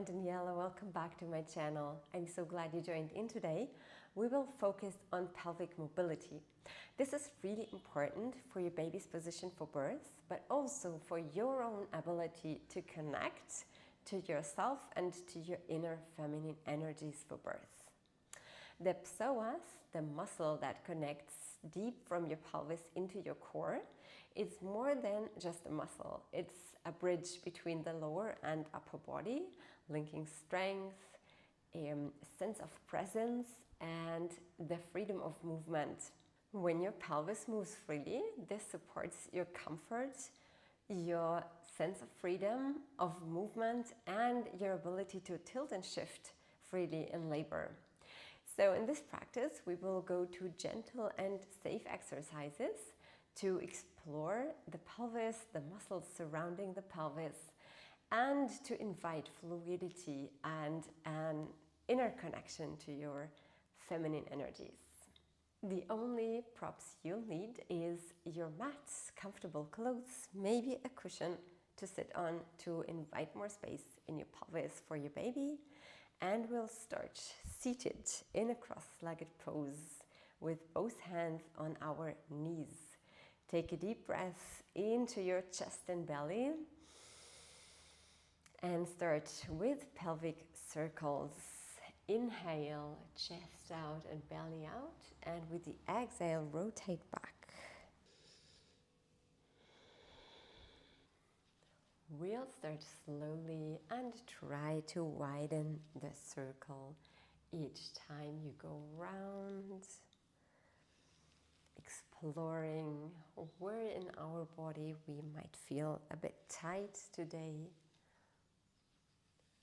I'm Daniela. Welcome back to my channel. I'm so glad you joined in today. We will focus on pelvic mobility. This is really important for your baby's position for birth, but also for your own ability to connect to yourself and to your inner feminine energies for birth. The psoas, the muscle that connects deep from your pelvis into your core, is more than just a muscle. It's a bridge between the lower and upper body, linking strength, a sense of presence, and the freedom of movement. When your pelvis moves freely, this supports your comfort, your sense of freedom, of movement, and your ability to tilt and shift freely in labor. So in this practice, we will go to gentle and safe exercises to explore the pelvis, the muscles surrounding the pelvis, and to invite fluidity and an inner connection to your feminine energies. The only props you'll need is your mat, comfortable clothes, maybe a cushion to sit on to invite more space in your pelvis for your baby. And we'll start seated in a cross-legged pose with both hands on our knees. Take a deep breath into your chest and belly and start with pelvic circles. Inhale, chest out and belly out, and with the exhale, rotate back. We'll start slowly and try to widen the circle each time you go round, exploring where in our body we might feel a bit tight today.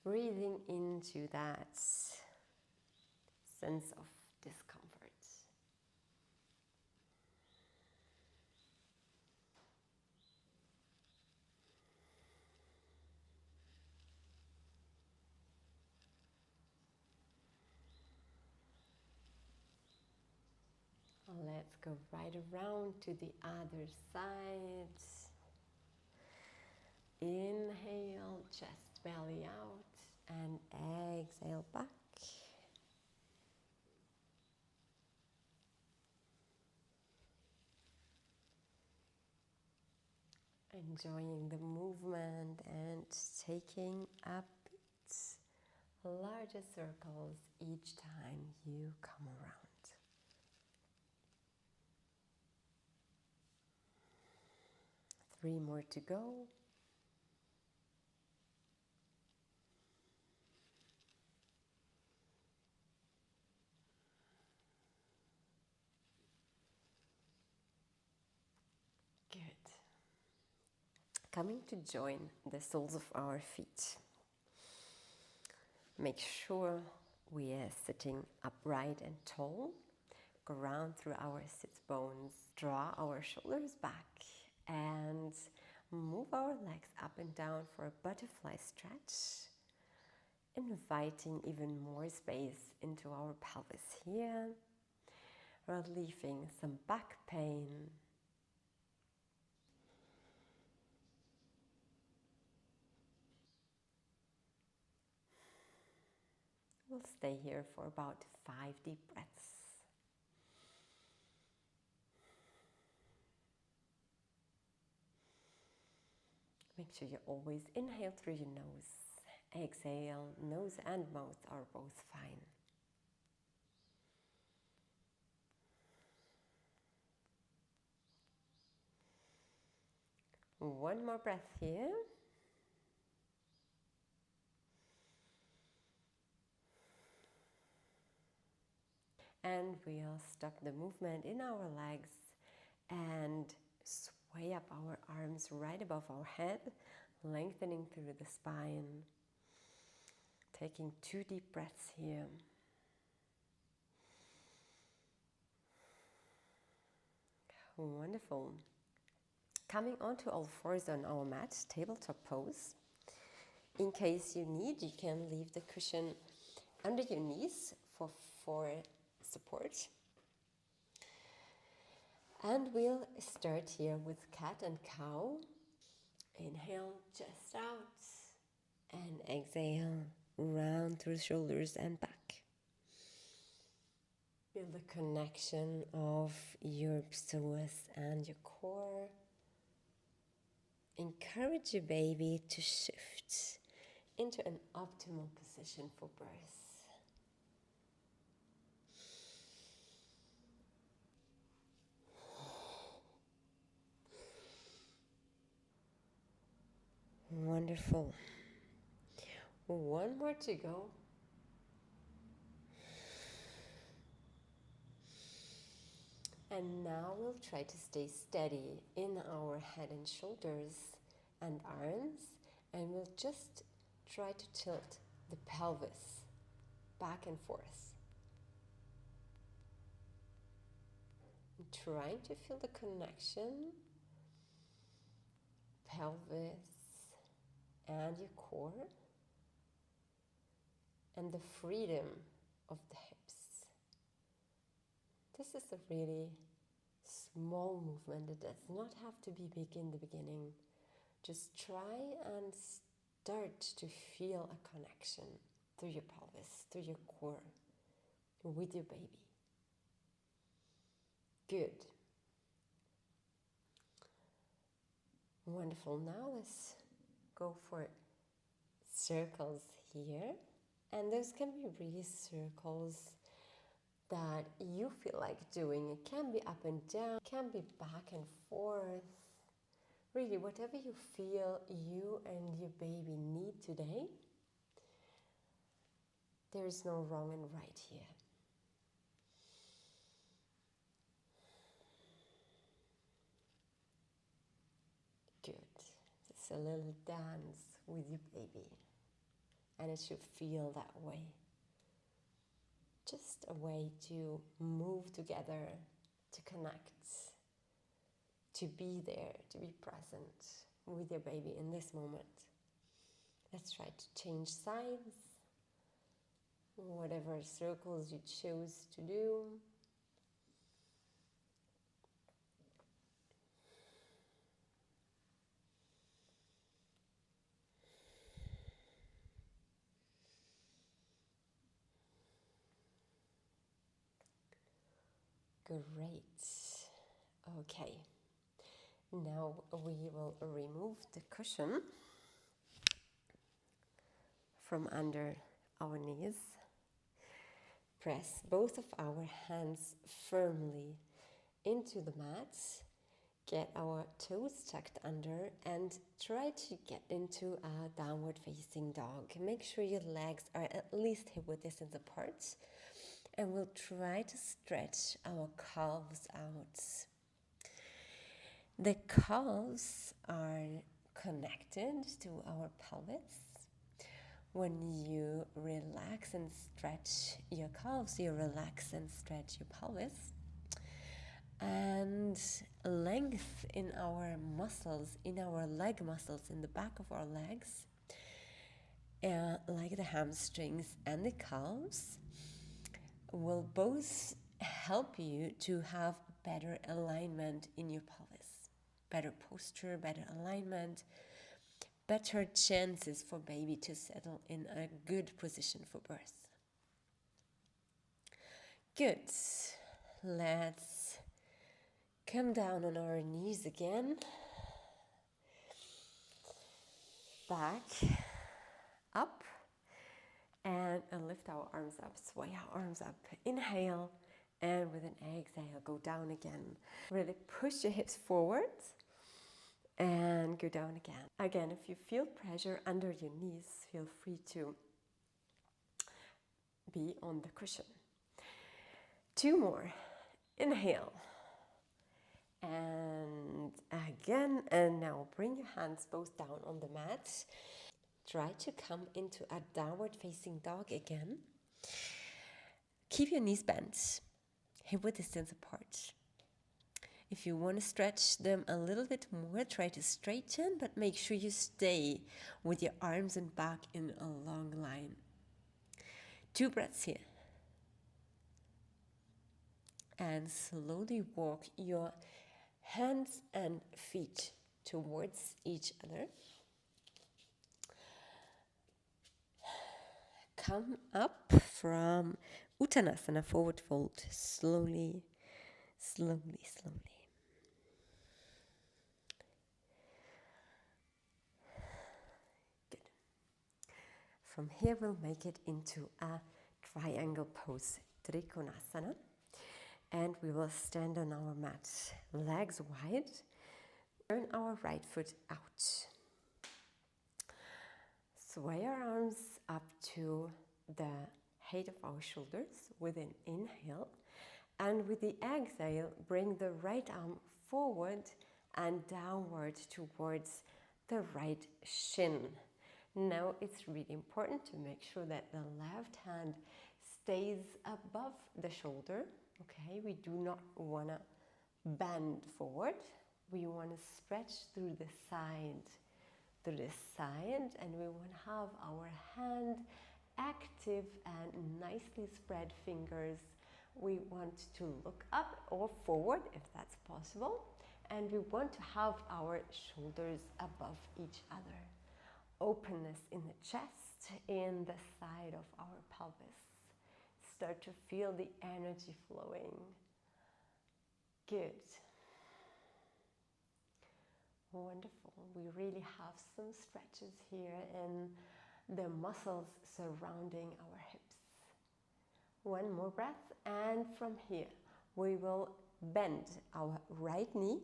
Breathing into that sense of discomfort. Let's go right around to the other side. Inhale, chest, belly out, and exhale back. Enjoying the movement and taking a bit larger circles each time you come around. Three more to go. Good. Coming to join the soles of our feet. Make sure we are sitting upright and tall. Ground through our sit bones. Draw our shoulders back and move our legs up and down for a butterfly stretch, inviting even more space into our pelvis here, relieving some back pain. We'll stay here for about 5 deep breaths. Make sure you always inhale through your nose. Exhale, nose and mouth are both fine. One more breath here. And we'll stop the movement in our legs and sway up our arms right above our head, lengthening through the spine. Taking 2 deep breaths here. Wonderful. Coming onto all fours on our mat, tabletop pose. In case you need, you can leave the cushion under your knees for support. And we'll start here with cat and cow. Inhale, chest out, and exhale, round through the shoulders and back. Feel the connection of your psoas and your core. Encourage your baby to shift into an optimal position for birth. Wonderful. One more to go. And now we'll try to stay steady in our head and shoulders and arms, and we'll just try to tilt the pelvis back and forth. And trying to feel the connection, pelvis and your core, and the freedom of the hips. This is a really small movement. It does not have to be big in the beginning. Just try and start to feel a connection through your pelvis, through your core, with your baby. Good. Wonderful. Now let's go for circles here. And those can be really circles that you feel like doing. It can be up and down, it can be back and forth. Really, whatever you feel you and your baby need today, there is no wrong and right here. Good. Just a little dance with your baby. And it should feel that way. Just a way to move together, to connect, to be there, to be present with your baby in this moment. Let's try to change sides, whatever circles you choose to do. Great. Okay. Now we will remove the cushion from under our knees. Press both of our hands firmly into the mat. Get our toes tucked under and try to get into a downward facing dog. Make sure your legs are at least hip-width distance apart. And we'll try to stretch our calves out. The calves are connected to our pelvis. When you relax and stretch your calves, you relax and stretch your pelvis. And length in our muscles, in our leg muscles, in the back of our legs, like the hamstrings and the calves, will both help you to have better alignment in your pelvis. Better posture, better alignment, better chances for baby to settle in a good position for birth. Good. Let's come down on our knees again. Back, up. And lift our arms up, sway our arms up. Inhale, and with an exhale, go down again. Really push your hips forward and go down again. Again, if you feel pressure under your knees, feel free to be on the cushion. 2 more. Inhale. And again, and now bring your hands both down on the mat. Try to come into a downward facing dog again. Keep your knees bent, hip-width distance apart. If you want to stretch them a little bit more, try to straighten, but make sure you stay with your arms and back in a long line. 2 breaths here. And slowly walk your hands and feet towards each other. come up from Uttanasana, forward fold, slowly, slowly, slowly. Good. From here we'll make it into a triangle pose, Trikonasana. And we will stand on our mat, legs wide, turn our right foot out. Sway our arms up to the height of our shoulders with an inhale. And with the exhale, bring the right arm forward and downward towards the right shin. Now it's really important to make sure that the left hand stays above the shoulder. Okay, we do not want to bend forward. We want to stretch through the side, and we want to have our hand active and nicely spread fingers. We want to look up or forward if that's possible, and we want to have our shoulders above each other. Openness in the chest, in the side of our pelvis. Start to feel the energy flowing. Good. Wonderful. We really have some stretches here in the muscles surrounding our hips. One more breath, and from here we will bend our right knee,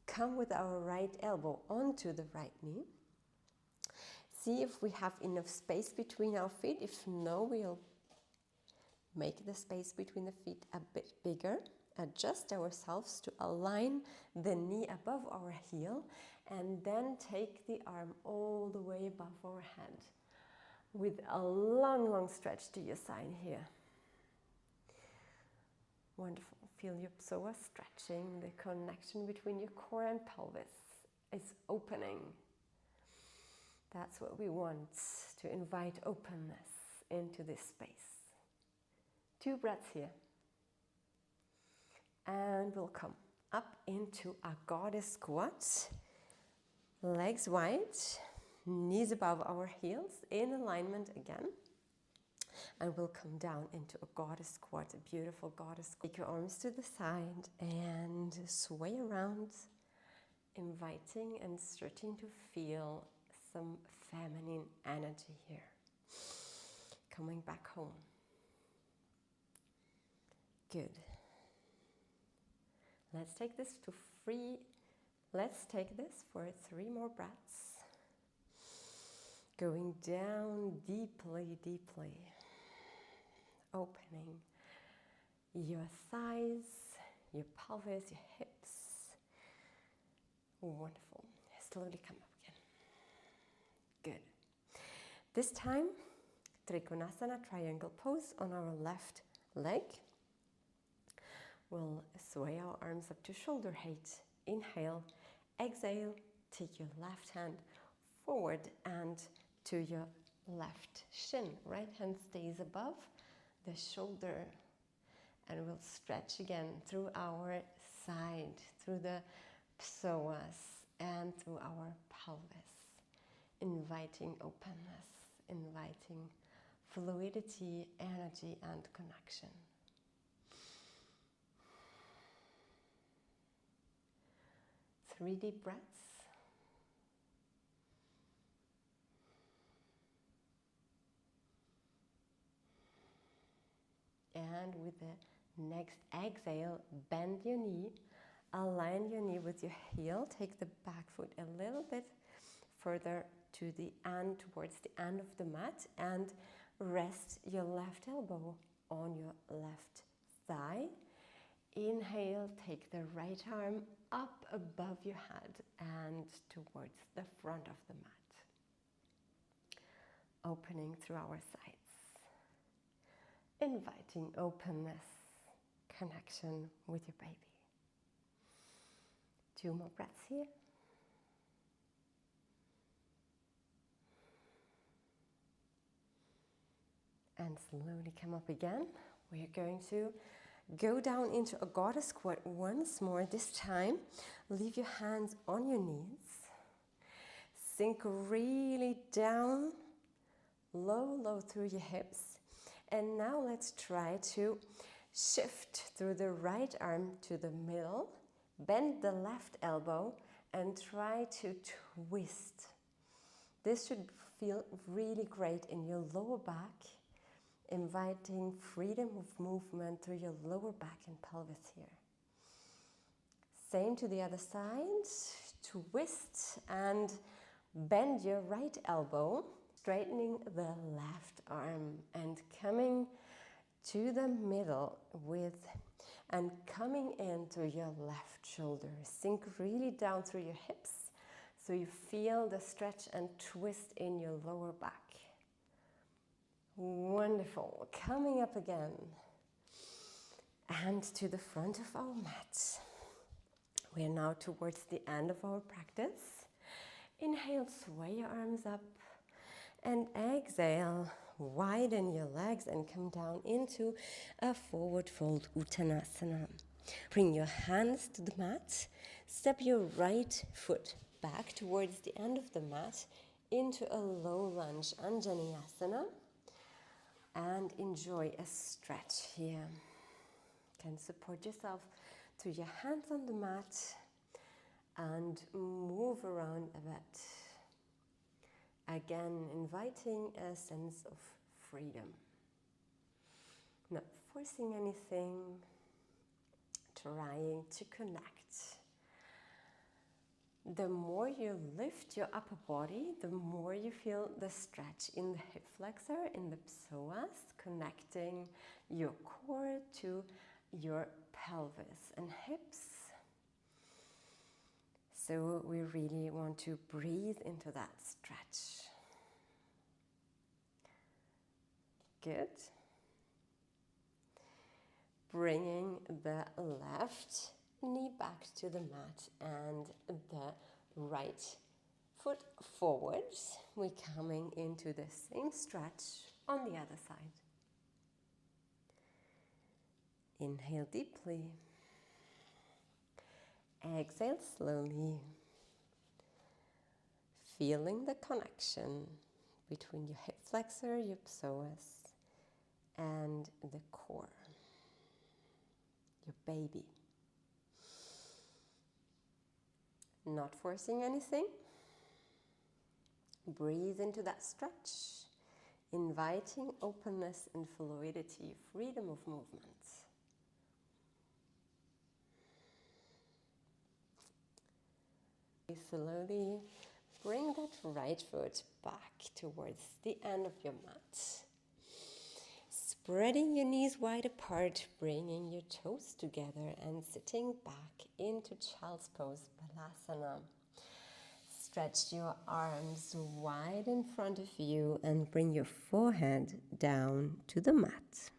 come with our right elbow onto the right knee. See if we have enough space between our feet. If no, we'll make the space between the feet a bit bigger. Adjust ourselves to align the knee above our heel, and then take the arm all the way above our head with a long, long stretch to your side here. Wonderful. Feel your psoas stretching. The connection between your core and pelvis is opening. That's what we want, to invite openness into this space. 2 breaths here. And we'll come up into a goddess squat. Legs wide, knees above our heels, in alignment again. And we'll come down into a goddess squat, a beautiful goddess squat. Take your arms to the side and sway around, inviting and starting to feel some feminine energy here. Coming back home. Good. Let's take this for 3 more breaths. Going down deeply, deeply. Opening your thighs, your pelvis, your hips. Wonderful. Slowly come up again. Good. This time, Trikonasana, triangle pose on our left leg. We'll sway our arms up to shoulder height. Inhale, exhale, take your left hand forward and to your left shin. Right hand stays above the shoulder, and we'll stretch again through our side, through the psoas and through our pelvis, inviting openness, inviting fluidity, energy, and connection. Three deep breaths. And with the next exhale, bend your knee, align your knee with your heel, take the back foot a little bit further to the end, towards the end of the mat, and rest your left elbow on your left thigh. Inhale, take the right arm up above your head and towards the front of the mat. Opening through our sides. Inviting openness, connection with your baby. 2 more breaths here. And slowly come up again. We are going to go down into a goddess squat once more. This time, leave your hands on your knees. Sink really down low through your hips. And now let's try to shift through the right arm to the middle, bend the left elbow, and try to twist. This should feel really great in your lower back, inviting freedom of movement through your lower back and pelvis here. Same to the other side, twist and bend your right elbow, straightening the left arm and coming to the middle and coming into your left shoulder. Sink really down through your hips so you feel the stretch and twist in your lower back. Wonderful. Coming up again and to the front of our mat. We are now towards the end of our practice. Inhale, sway your arms up, and exhale, widen your legs and come down into a forward fold Uttanasana. Bring your hands to the mat, step your right foot back towards the end of the mat into a low lunge Anjaneyasana, and enjoy a stretch here. You can support yourself through your hands on the mat and move around a bit. Again, inviting a sense of freedom. Not forcing anything, trying to connect. The more you lift your upper body, the more you feel the stretch in the hip flexor, in the psoas, connecting your core to your pelvis and hips. So we really want to breathe into that stretch. Good. Bringing the left knee back to the mat and the right foot forwards. We're coming into the same stretch on the other side. Inhale deeply. Exhale slowly. Feeling the connection between your hip flexor, your psoas, and the core, your baby. Not forcing anything. Breathe into that stretch, inviting openness and fluidity, freedom of movement. Slowly bring that right foot back towards the end of your mat. Spreading your knees wide apart, bringing your toes together and sitting back into child's pose, Balasana. Stretch your arms wide in front of you and bring your forehead down to the mat.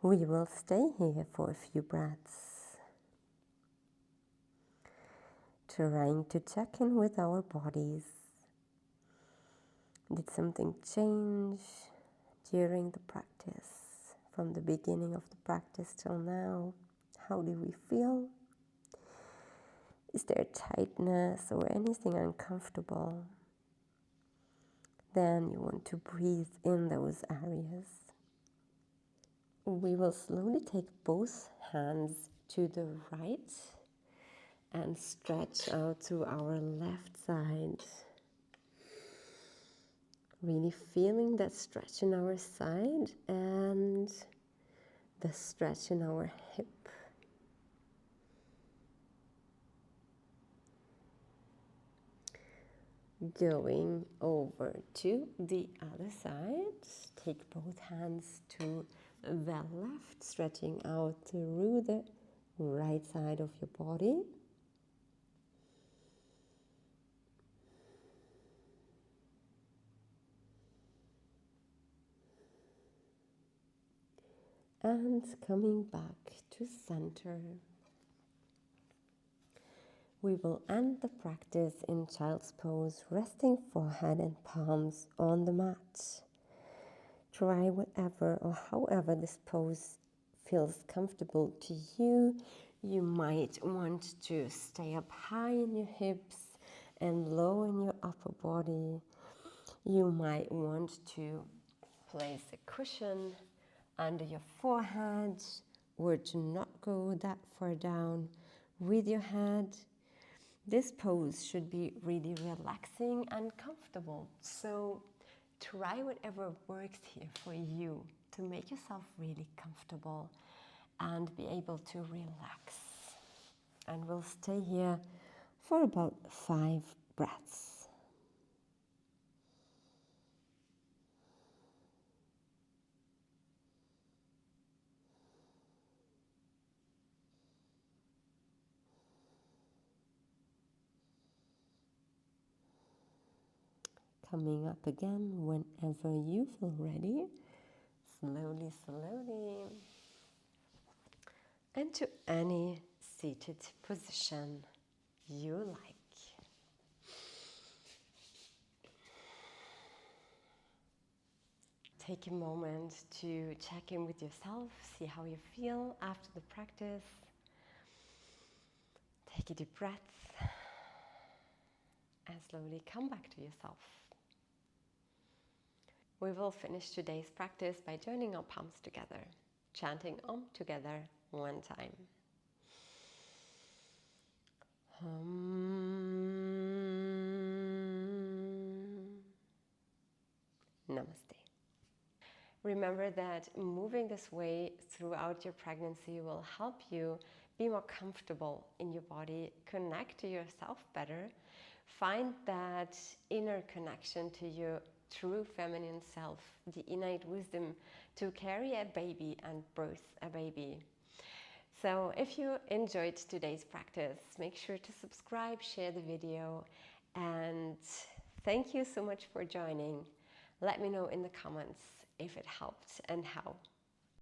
We will stay here for a few breaths, trying to check in with our bodies. Did something change during the practice? From the beginning of the practice till now, how do we feel? Is there tightness or anything uncomfortable? Then you want to breathe in those areas. We will slowly take both hands to the right and stretch out to our left side. Really feeling that stretch in our side and the stretch in our hip. Going over to the other side, take both hands to the left, stretching out through the right side of your body. And coming back to center. We will end the practice in child's pose, resting forehead and palms on the mat. Try whatever or however this pose feels comfortable to you. You might want to stay up high in your hips and low in your upper body. You might want to place a cushion under your forehead or to not go that far down with your head. This pose should be really relaxing and comfortable. So try whatever works here for you to make yourself really comfortable and be able to relax. And we'll stay here for about 5 breaths. Coming up again whenever you feel ready. Slowly, slowly. And to any seated position you like. Take a moment to check in with yourself, see how you feel after the practice. Take a deep breath and slowly come back to yourself. We will finish today's practice by joining our palms together, chanting Om together 1 time. Namaste. Remember that moving this way throughout your pregnancy will help you be more comfortable in your body, connect to yourself better, find that inner connection to your true feminine self, the innate wisdom to carry a baby and birth a baby. So if you enjoyed today's practice, make sure to subscribe, share the video, and thank you so much for joining. Let me know in the comments if it helped and how.